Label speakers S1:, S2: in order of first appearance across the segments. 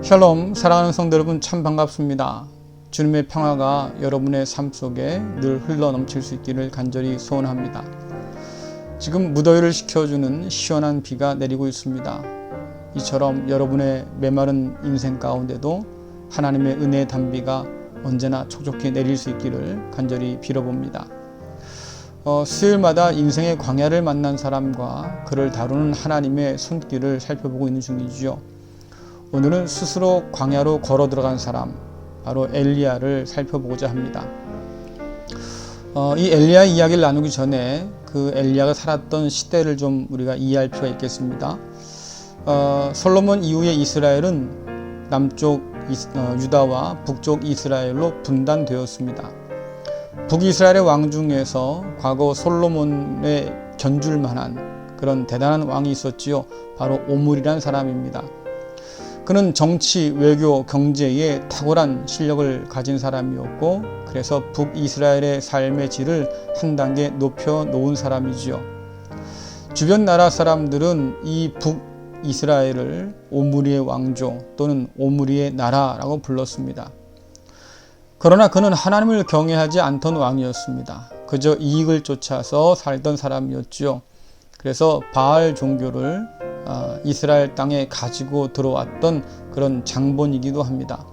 S1: 샬롬, 사랑하는 성도 여러분, 참 반갑습니다. 주님의 평화가 여러분의 삶 속에 늘 흘러 넘칠 수 있기를 간절히 소원합니다. 지금 무더위를 식혀주는 시원한 비가 내리고 있습니다. 이처럼 여러분의 메마른 인생 가운데도 하나님의 은혜의 단비가 언제나 촉촉히 내릴 수 있기를 간절히 빌어봅니다. 수요일마다 인생의 광야를 만난 사람과 그를 다루는 하나님의 손길을 살펴보고 있는 중이지요. 오늘은 스스로 광야로 걸어 들어간 사람, 바로 엘리야를 살펴보고자 합니다. 이 엘리야 이야기를 나누기 전에 그 엘리야가 살았던 시대를 좀 우리가 이해할 필요가 있겠습니다. 솔로몬 이후의 이스라엘은 남쪽 유다와 북쪽 이스라엘로 분단되었습니다. 북이스라엘의 왕 중에서 과거 솔로몬에 견줄 만한 그런 대단한 왕이 있었지요. 바로 오므리라는 사람입니다. 그는 정치, 외교, 경제에 탁월한 실력을 가진 사람이었고, 그래서 북이스라엘의 삶의 질을 한 단계 높여 놓은 사람이지요. 주변 나라 사람들은 이 북이스라엘을 오므리의 왕조 또는 오므리의 나라라고 불렀습니다. 그러나 그는 하나님을 경외하지 않던 왕이었습니다. 그저 이익을 쫓아서 살던 사람이었지요. 그래서 바알 종교를 이스라엘 땅에 가지고 들어왔던 그런 장본이기도 합니다.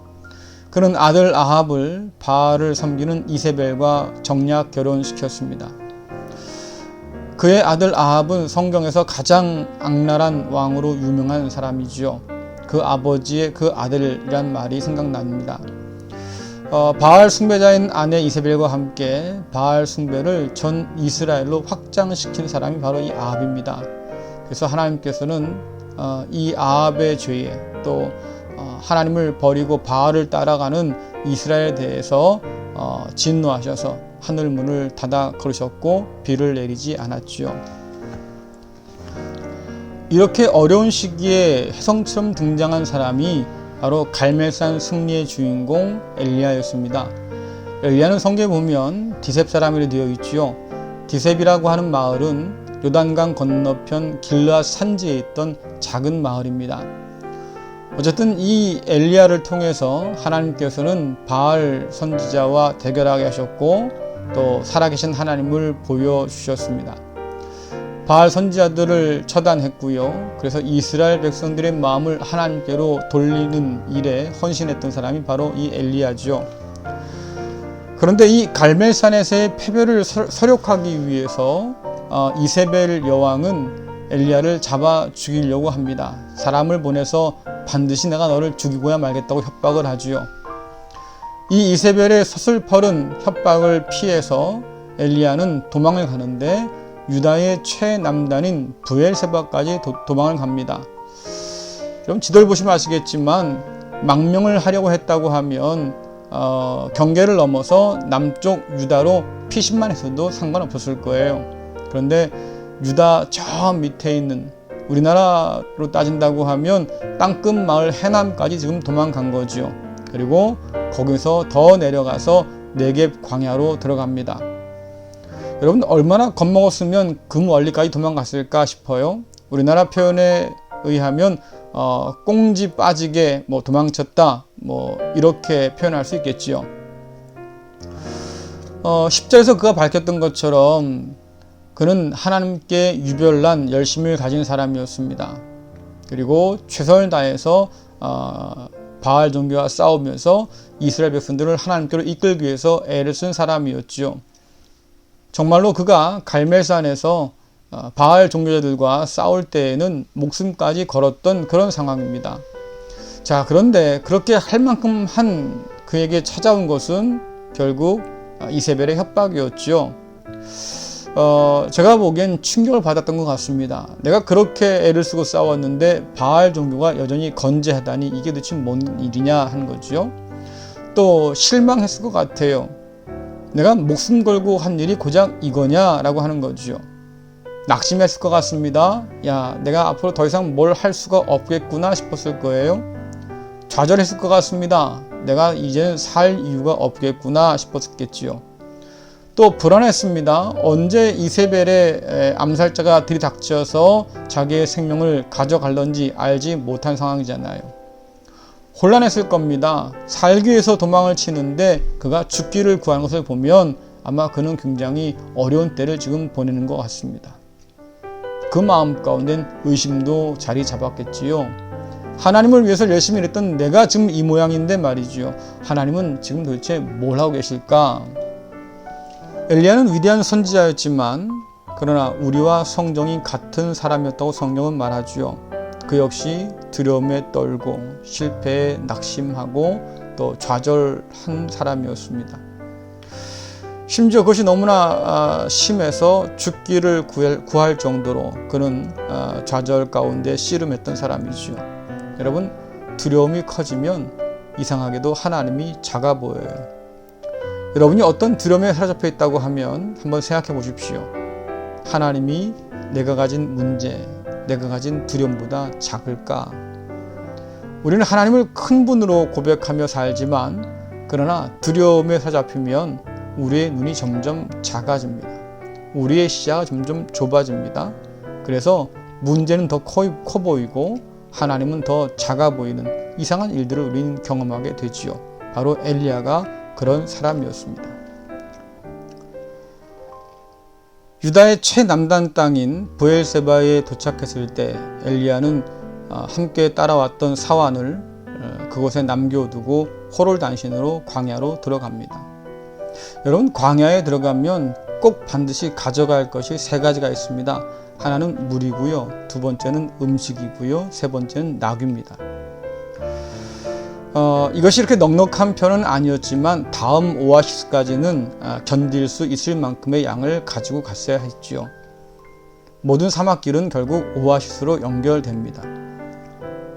S1: 그는 아들 아합을 바알을 섬기는 이세벨과 정략 결혼시켰습니다. 그의 아들 아합은 성경에서 가장 악랄한 왕으로 유명한 사람이지요. 그 아버지의 그 아들이란 말이 생각납니다. 바알 숭배자인 아내 이세벨과 함께 바알 숭배를 전 이스라엘로 확장시킨 사람이 바로 이 아합입니다. 그래서 하나님께서는 이 아합의 죄에 또 하나님을 버리고 바알을 따라가는 이스라엘에 대해서 진노하셔서 하늘 문을 닫아 걸으셨고 비를 내리지 않았지요. 이렇게 어려운 시기에 혜성처럼 등장한 사람이 바로 갈멜산 승리의 주인공 엘리야였습니다. 엘리야는 성경에 보면 디셉 사람이라 되어 있지요. 디셉이라고 하는 마을은 요단강 건너편 길르앗 산지에 있던 작은 마을입니다. 어쨌든 이 엘리야를 통해서 하나님께서는 바알 선지자와 대결하게 하셨고 또 살아계신 하나님을 보여주셨습니다. 바알 선지자들을 처단했고요. 그래서 이스라엘 백성들의 마음을 하나님께로 돌리는 일에 헌신했던 사람이 바로 이 엘리야죠. 그런데 이 갈멜산에서의 패배를 서력하기 위해서 이세벨 여왕은 엘리야를 잡아 죽이려고 합니다. 사람을 보내서 반드시 내가 너를 죽이고야 말겠다고 협박을 하지요. 이 이세벨의 서슬퍼른 협박을 피해서 엘리야는 도망을 가는데 유다의 최남단인 브엘세바까지 도망을 갑니다. 여러분 지도를 보시면 아시겠지만 망명을 하려고 했다고 하면 경계를 넘어서 남쪽 유다로 피신만 했어도 상관없었을 거예요. 그런데 유다 저 밑에 있는 우리나라로 따진다고 하면 땅끝 마을 해남까지 지금 도망간 거지요. 그리고 거기서 더 내려가서 네겝 광야로 들어갑니다. 여러분 얼마나 겁먹었으면 그 멀리까지 도망갔을까 싶어요. 우리나라 표현에 의하면 꽁지 빠지게 도망쳤다 이렇게 표현할 수 있겠지요. 10절에서 그가 밝혔던 것처럼 그는 하나님께 유별난 열심을 가진 사람이었습니다. 그리고 최선을 다해서 바알 종교와 싸우면서 이스라엘 백성들을 하나님께로 이끌기 위해서 애를 쓴 사람이었지요. 정말로 그가 갈멜산에서 바알 종교자들과 싸울 때에는 목숨까지 걸었던 그런 상황입니다. 자, 그런데 그렇게 할 만큼 한 그에게 찾아온 것은 결국 이세벨의 협박이었죠. 제가 보기엔 충격을 받았던 것 같습니다. 내가 그렇게 애를 쓰고 싸웠는데 바알 종교가 여전히 건재하다니 이게 도대체 뭔 일이냐 하는 거죠. 또 실망했을 것 같아요. 내가 목숨 걸고 한 일이 고작 이거냐라고 하는 거죠. 낙심했을 것 같습니다. 야, 내가 앞으로 더 이상 뭘 할 수가 없겠구나 싶었을 거예요. 좌절했을 것 같습니다. 내가 이제는 살 이유가 없겠구나 싶었겠지요. 또 불안했습니다. 언제 이세벨의 암살자가 들이닥쳐서 자기의 생명을 가져갈런지 알지 못한 상황이잖아요. 혼란했을 겁니다. 살기 위해서 도망을 치는데 그가 죽기를 구하는 것을 보면 아마 그는 굉장히 어려운 때를 지금 보내는 것 같습니다. 그 마음 가운데는 의심도 자리 잡았겠지요. 하나님을 위해서 열심히 일했던 내가 지금 이 모양인데 말이죠. 하나님은 지금 도대체 뭘 하고 계실까? 엘리야는 위대한 선지자였지만 그러나 우리와 성정이 같은 사람이었다고 성경은 말하지요. 그 역시 두려움에 떨고 실패에 낙심하고 또 좌절한 사람이었습니다. 심지어 그것이 너무나 심해서 죽기를 구할 정도로 그는 좌절 가운데 씨름했던 사람이죠. 여러분, 두려움이 커지면 이상하게도 하나님이 작아 보여요. 여러분이 어떤 두려움에 사로잡혀 있다고 하면 한번 생각해 보십시오. 하나님이 내가 가진 문제, 내가 가진 두려움보다 작을까? 우리는 하나님을 큰 분으로 고백하며 살지만 그러나 두려움에 사로잡히면 우리의 눈이 점점 작아집니다. 우리의 시야가 점점 좁아집니다. 그래서 문제는 더 커 보이고 하나님은 더 작아 보이는 이상한 일들을 우리는 경험하게 되지요. 바로 엘리야가 그런 사람이었습니다. 유다의 최남단 땅인 브엘세바에 도착했을 때 엘리야는 함께 따라왔던 사환을 그곳에 남겨두고 호롤단신으로 광야로 들어갑니다. 여러분, 광야에 들어가면 꼭 반드시 가져갈 것이 세 가지가 있습니다. 하나는 물이고요, 두 번째는 음식이고요, 세 번째는 낙입니다. 이것이 이렇게 넉넉한 편은 아니었지만 다음 오아시스까지는 견딜 수 있을 만큼의 양을 가지고 갔어야 했지요. 모든 사막길은 결국 오아시스로 연결됩니다.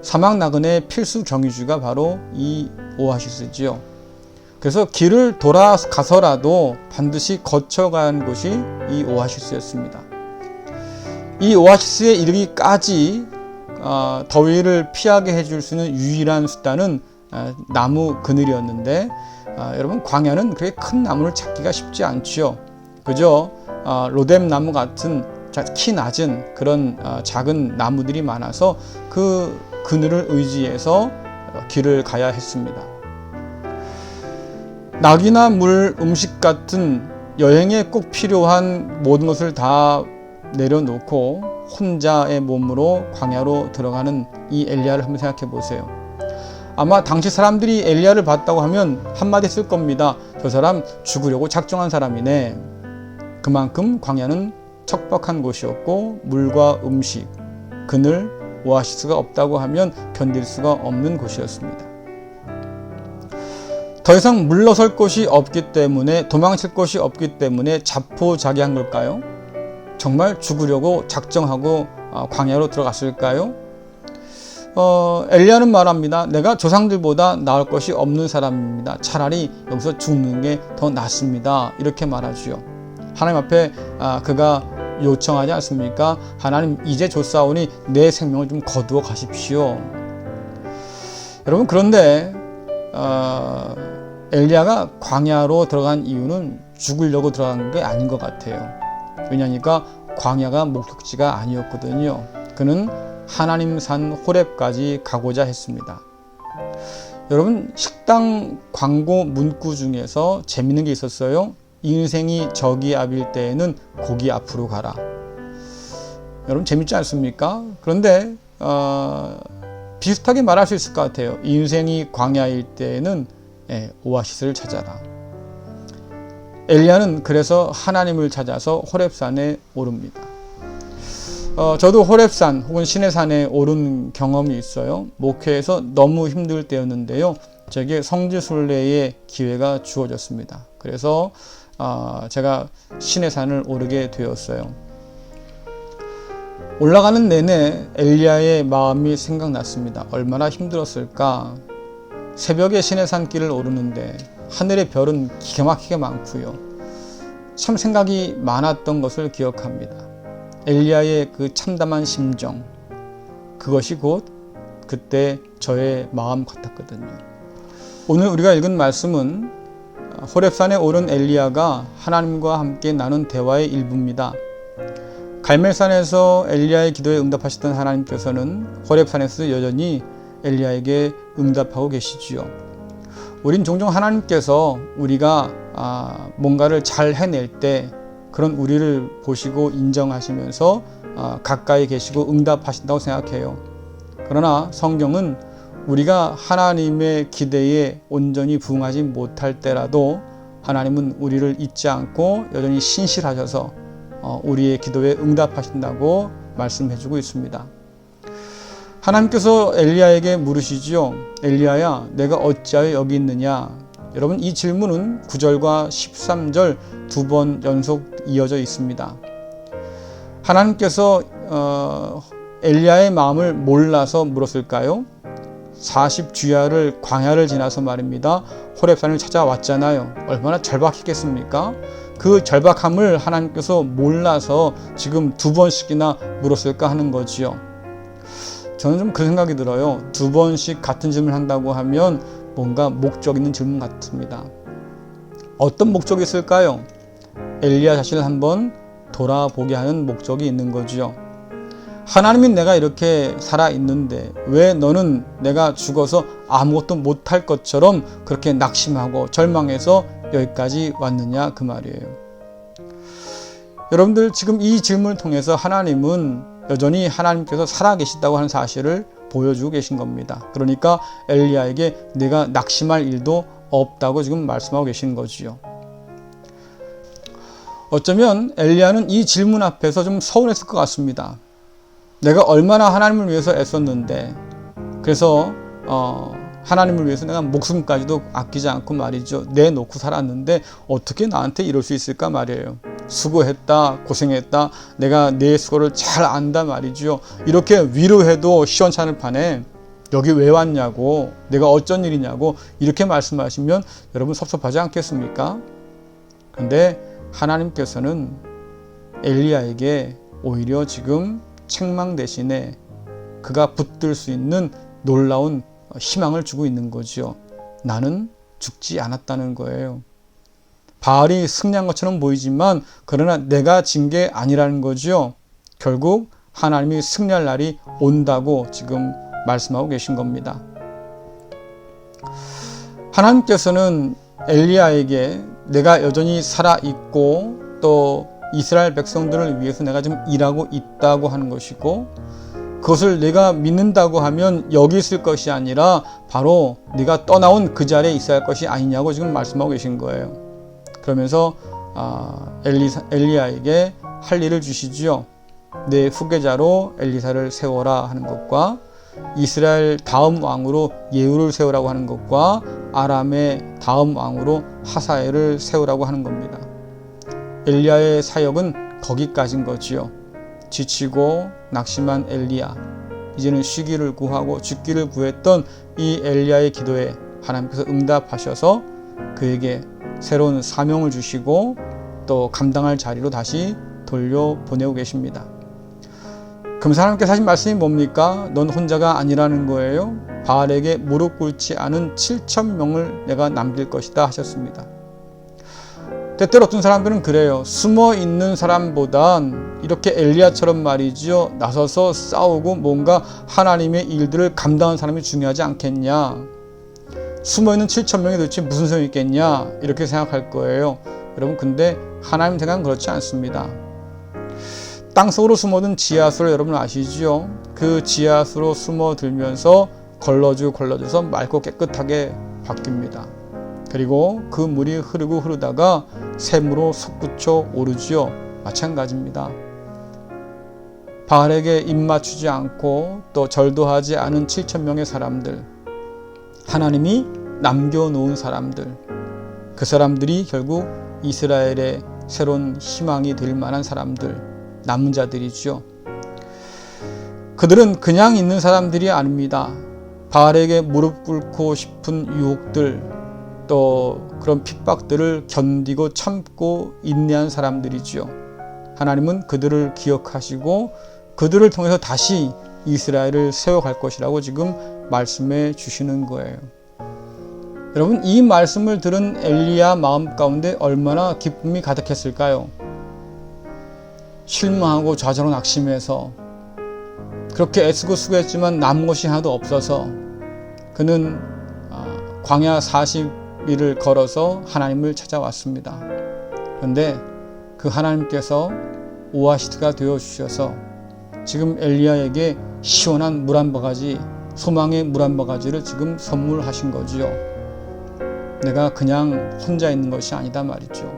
S1: 사막 나그네의 필수 경유지가 바로 이 오아시스지요. 그래서 길을 돌아가서라도 반드시 거쳐간 곳이 이 오아시스였습니다. 이 오아시스에 이르기까지 더위를 피하게 해줄 수 있는 유일한 수단은 나무 그늘이었는데 여러분, 광야는 그렇게 큰 나무를 찾기가 쉽지 않지요. 그저 로뎀 나무 같은 키 낮은 그런 작은 나무들이 많아서 그 그늘을 의지해서 길을 가야 했습니다. 낙이나 물, 음식 같은 여행에 꼭 필요한 모든 것을 다 내려놓고 혼자의 몸으로 광야로 들어가는 이 엘리야를 한번 생각해 보세요. 아마 당시 사람들이 엘리야를 봤다고 하면 한마디 쓸 겁니다. 저 사람 죽으려고 작정한 사람이네. 그만큼 광야는 척박한 곳이었고 물과 음식, 그늘, 오아시스가 없다고 하면 견딜 수가 없는 곳이었습니다. 더 이상 물러설 곳이 없기 때문에, 도망칠 곳이 없기 때문에 자포자기한 걸까요? 정말 죽으려고 작정하고 광야로 들어갔을까요? 엘리야는 말합니다. 내가 조상들보다 나을 것이 없는 사람입니다. 차라리 여기서 죽는 게 더 낫습니다. 이렇게 말하지요. 하나님 앞에 그가 요청하지 않습니까? 하나님, 이제 줬사오니 내 생명을 좀 거두어 가십시오. 여러분, 그런데 엘리야가 광야로 들어간 이유는 죽으려고 들어간 게 아닌 것 같아요. 왜냐하니까 광야가 목적지가 아니었거든요. 그는 하나님 산 호렙까지 가고자 했습니다. 여러분, 식당 광고 문구 중에서 재밌는 게 있었어요. 인생이 저기 앞일 때에는 고기 앞으로 가라. 여러분, 재밌지 않습니까? 그런데 비슷하게 말할 수 있을 것 같아요. 인생이 광야일 때에는 오아시스를 찾아라. 엘리야는 그래서 하나님을 찾아서 호렙산에 오릅니다. 저도 호렙산 혹은 시내산에 오른 경험이 있어요. 목회에서 너무 힘들 때였는데요. 제게 성지순례의 기회가 주어졌습니다. 그래서 제가 시내산을 오르게 되었어요. 올라가는 내내 엘리야의 마음이 생각났습니다. 얼마나 힘들었을까. 새벽에 시내산길을 오르는데 하늘의 별은 기가 막히게 많고요. 참 생각이 많았던 것을 기억합니다. 엘리야의 그 참담한 심정, 그것이 곧 그때 저의 마음 같았거든요. 오늘 우리가 읽은 말씀은 호렙산에 오른 엘리야가 하나님과 함께 나눈 대화의 일부입니다. 갈멜산에서 엘리야의 기도에 응답하셨던 하나님께서는 호렙산에서 여전히 엘리야에게 응답하고 계시지요. 우린 종종 하나님께서 우리가 뭔가를 잘 해낼 때 그런 우리를 보시고 인정하시면서 가까이 계시고 응답하신다고 생각해요. 그러나 성경은 우리가 하나님의 기대에 온전히 부응하지 못할 때라도 하나님은 우리를 잊지 않고 여전히 신실하셔서 우리의 기도에 응답하신다고 말씀해주고 있습니다. 하나님께서 엘리야에게 물으시지요. 엘리야야, 내가 어찌하여 여기 있느냐? 여러분, 이 질문은 9절과 13절 두 번 연속 이어져 있습니다. 하나님께서 엘리야의 마음을 몰라서 물었을까요? 40주야를 광야를 지나서 말입니다. 호렙산을 찾아왔잖아요. 얼마나 절박했겠습니까? 그 절박함을 하나님께서 몰라서 지금 두 번씩이나 물었을까 하는 거지요. 저는 좀 그 생각이 들어요. 두 번씩 같은 질문을 한다고 하면 뭔가 목적 있는 질문 같습니다. 어떤 목적이 있을까요? 엘리야 자신을 한번 돌아보게 하는 목적이 있는 거지요. 하나님이 내가 이렇게 살아있는데 왜 너는 내가 죽어서 아무것도 못할 것처럼 그렇게 낙심하고 절망해서 여기까지 왔느냐 그 말이에요. 여러분들, 지금 이 질문을 통해서 하나님은 여전히 하나님께서 살아계시다고 하는 사실을 보여주고 계신 겁니다. 그러니까 엘리야에게 내가 낙심할 일도 없다고 지금 말씀하고 계신 거지요. 어쩌면 엘리야는 이 질문 앞에서 좀 서운했을 것 같습니다. 내가 얼마나 하나님을 위해서 애썼는데, 그래서 하나님을 위해서 내가 목숨까지도 아끼지 않고 말이죠, 내놓고 살았는데 어떻게 나한테 이럴 수 있을까 말이에요. 수고했다, 고생했다, 내가 내 수고를 잘 안다 말이죠. 이렇게 위로해도 시원찮을 판에 여기 왜 왔냐고, 내가 어쩐 일이냐고 이렇게 말씀하시면 여러분 섭섭하지 않겠습니까? 그런데 하나님께서는 엘리야에게 오히려 지금 책망 대신에 그가 붙들 수 있는 놀라운 희망을 주고 있는 거죠. 나는 죽지 않았다는 거예요. 바알이 승리한 것처럼 보이지만 그러나 내가 진 게 아니라는 거죠. 결국 하나님이 승리할 날이 온다고 지금 말씀하고 계신 겁니다. 하나님께서는 엘리야에게 내가 여전히 살아있고 또 이스라엘 백성들을 위해서 내가 지금 일하고 있다고 하는 것이고, 그것을 내가 믿는다고 하면 여기 있을 것이 아니라 바로 네가 떠나온 그 자리에 있어야 할 것이 아니냐고 지금 말씀하고 계신 거예요. 그러면서 엘리야에게 할 일을 주시지요. 내 후계자로 엘리사를 세워라 하는 것과 이스라엘 다음 왕으로 예후를 세우라고 하는 것과 아람의 다음 왕으로 하사엘을 세우라고 하는 겁니다. 엘리야의 사역은 거기까지인 거지요. 지치고 낙심한 엘리야, 이제는 쉬기를 구하고 죽기를 구했던 이 엘리야의 기도에 하나님께서 응답하셔서 그에게 새로운 사명을 주시고 또 감당할 자리로 다시 돌려보내고 계십니다. 그럼 하나님께서 하신 말씀이 뭡니까? 넌 혼자가 아니라는 거예요. 바알에게 무릎 꿇지 않은 7,000명을 내가 남길 것이다 하셨습니다. 때때로 어떤 사람들은 그래요. 숨어 있는 사람보단 이렇게 엘리야처럼 말이죠, 나서서 싸우고 뭔가 하나님의 일들을 감당하는 사람이 중요하지 않겠냐. 숨어 있는 7,000명이 도대체 무슨 소용이 있겠냐, 이렇게 생각할 거예요. 여러분, 근데 하나님 생각은 그렇지 않습니다. 땅속으로 숨어든 지하수를 여러분 아시죠? 그 지하수로 숨어들면서 걸러져서 맑고 깨끗하게 바뀝니다. 그리고 그 물이 흐르다가 샘으로 솟구쳐 오르지요. 마찬가지입니다. 바알에게 입 맞추지 않고 또 절도하지 않은 7,000명의 사람들, 하나님이 남겨놓은 사람들, 그 사람들이 결국 이스라엘의 새로운 희망이 될 만한 사람들, 남은 자들이죠. 그들은 그냥 있는 사람들이 아닙니다. 바알에게 무릎 꿇고 싶은 유혹들, 또 그런 핍박들을 견디고 참고 인내한 사람들이죠. 하나님은 그들을 기억하시고 그들을 통해서 다시 이스라엘을 세워갈 것이라고 지금 말씀해 주시는 거예요. 여러분, 이 말씀을 들은 엘리야 마음 가운데 얼마나 기쁨이 가득했을까요? 실망하고 좌절하고 낙심해서 그렇게 애쓰고 수고했지만 남은 것이 하나도 없어서 그는 광야 40일을 걸어서 하나님을 찾아왔습니다. 그런데 그 하나님께서 오아시스가 되어 주셔서 지금 엘리야에게 시원한 물 한 바가지, 소망의 물 한 바가지를 지금 선물하신 거지요. 내가 그냥 혼자 있는 것이 아니다 말이죠.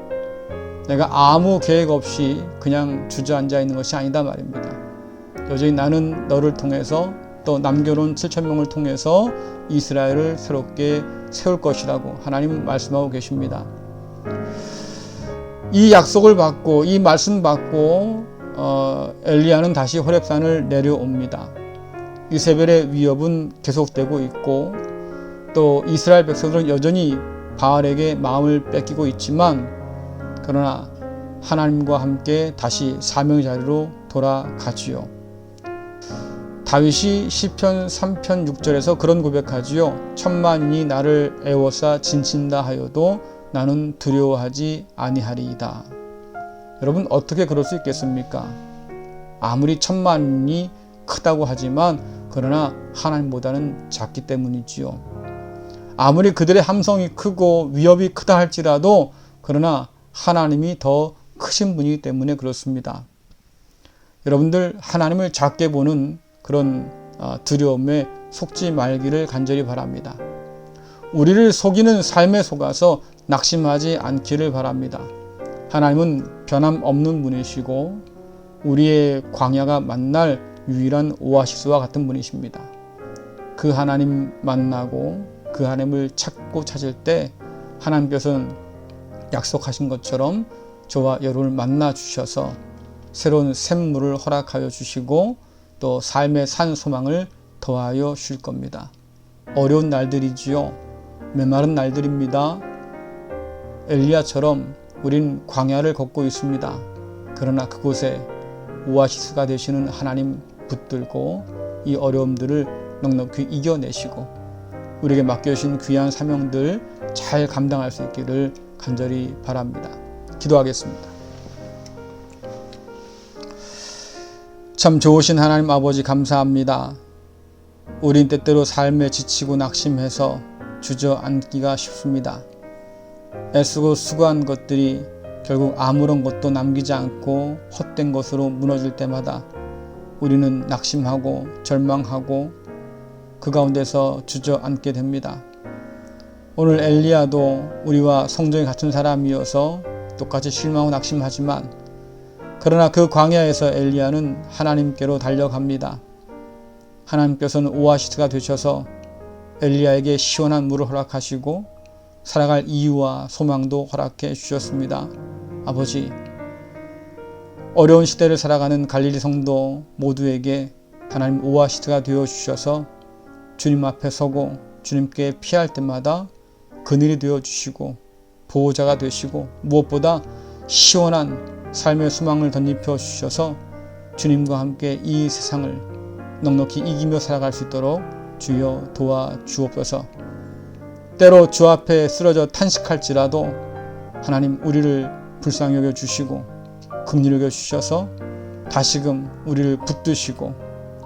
S1: 내가 아무 계획 없이 그냥 주저앉아 있는 것이 아니다 말입니다. 여전히 나는 너를 통해서 또 남겨놓은 7,000명을 통해서 이스라엘을 새롭게 세울 것이라고 하나님 말씀하고 계십니다. 이 약속을 받고 이 말씀 받고 엘리야는 다시 호렙산을 내려옵니다. 이세벨의 위협은 계속되고 있고 또 이스라엘 백성들은 여전히 바알에게 마음을 뺏기고 있지만 그러나 하나님과 함께 다시 사명의 자리로 돌아가지요. 다윗이 시편 3편 6절에서 그런 고백하지요. 천만인이 나를 애워싸 진친다 하여도 나는 두려워하지 아니하리이다. 여러분 어떻게 그럴 수 있겠습니까? 아무리 천만인이 크다고 하지만 그러나 하나님보다는 작기 때문이지요. 아무리 그들의 함성이 크고 위협이 크다 할지라도 그러나 하나님이 더 크신 분이기 때문에 그렇습니다. 여러분들 하나님을 작게 보는 그런 두려움에 속지 말기를 간절히 바랍니다. 우리를 속이는 삶에 속아서 낙심하지 않기를 바랍니다. 하나님은 변함없는 분이시고 우리의 광야가 만날 유일한 오아시스와 같은 분이십니다. 그 하나님 만나고 그 하나님을 찾고 찾을 때 하나님께서는 약속하신 것처럼 저와 여러분을 만나 주셔서 새로운 샘물을 허락하여 주시고 또 삶의 산 소망을 더하여 주실 겁니다. 어려운 날들이지요. 메마른 날들입니다. 엘리야처럼 우린 광야를 걷고 있습니다. 그러나 그곳에 오아시스가 되시는 하나님 붙들고 이 어려움들을 넉넉히 이겨내시고 우리에게 맡겨주신 귀한 사명들 잘 감당할 수 있기를 간절히 바랍니다. 기도하겠습니다. 참 좋으신 하나님 아버지 감사합니다. 우린 때때로 삶에 지치고 낙심해서 주저앉기가 쉽습니다. 애쓰고 수고한 것들이 결국 아무런 것도 남기지 않고 헛된 것으로 무너질 때마다 우리는 낙심하고 절망하고 그 가운데서 주저앉게 됩니다. 오늘 엘리야도 우리와 성정이 같은 사람이어서 똑같이 실망하고 낙심하지만 그러나 그 광야에서 엘리야는 하나님께로 달려갑니다. 하나님께서는 오아시스가 되셔서 엘리야에게 시원한 물을 허락하시고 살아갈 이유와 소망도 허락해 주셨습니다. 아버지, 어려운 시대를 살아가는 갈릴리 성도 모두에게 하나님 오아시스가 되어 주셔서 주님 앞에 서고 주님께 피할 때마다 그늘이 되어 주시고 보호자가 되시고 무엇보다 시원한 삶의 소망을 덧입혀 주셔서 주님과 함께 이 세상을 넉넉히 이기며 살아갈 수 있도록 주여 도와 주옵소서. 때로 주 앞에 쓰러져 탄식할지라도 하나님 우리를 불쌍히 여겨 주시고 긍휼히 여겨 주셔서 다시금 우리를 붙드시고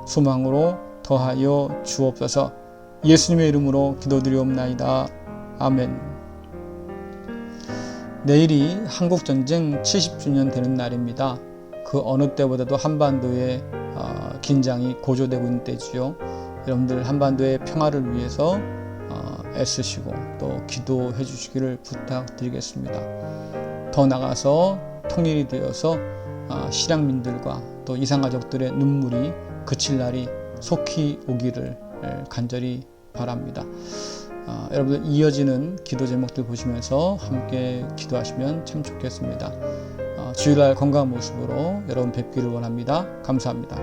S1: 소망으로 더하여 주옵소서. 예수님의 이름으로 기도드리옵나이다. 아멘. 내일이 한국전쟁 70주년 되는 날입니다. 그 어느 때보다도 한반도의 긴장이 고조되고 있는 때지요. 여러분들 한반도의 평화를 위해서 애쓰시고 또 기도해 주시기를 부탁드리겠습니다. 더 나아가서 통일이 되어서 실향민들과 또 이산가족들의 눈물이 그칠 날이 속히 오기를 간절히 바랍니다. 여러분들 이어지는 기도 제목들 보시면서 함께 기도하시면 참 좋겠습니다. 주일날 건강한 모습으로 여러분 뵙기를 원합니다. 감사합니다.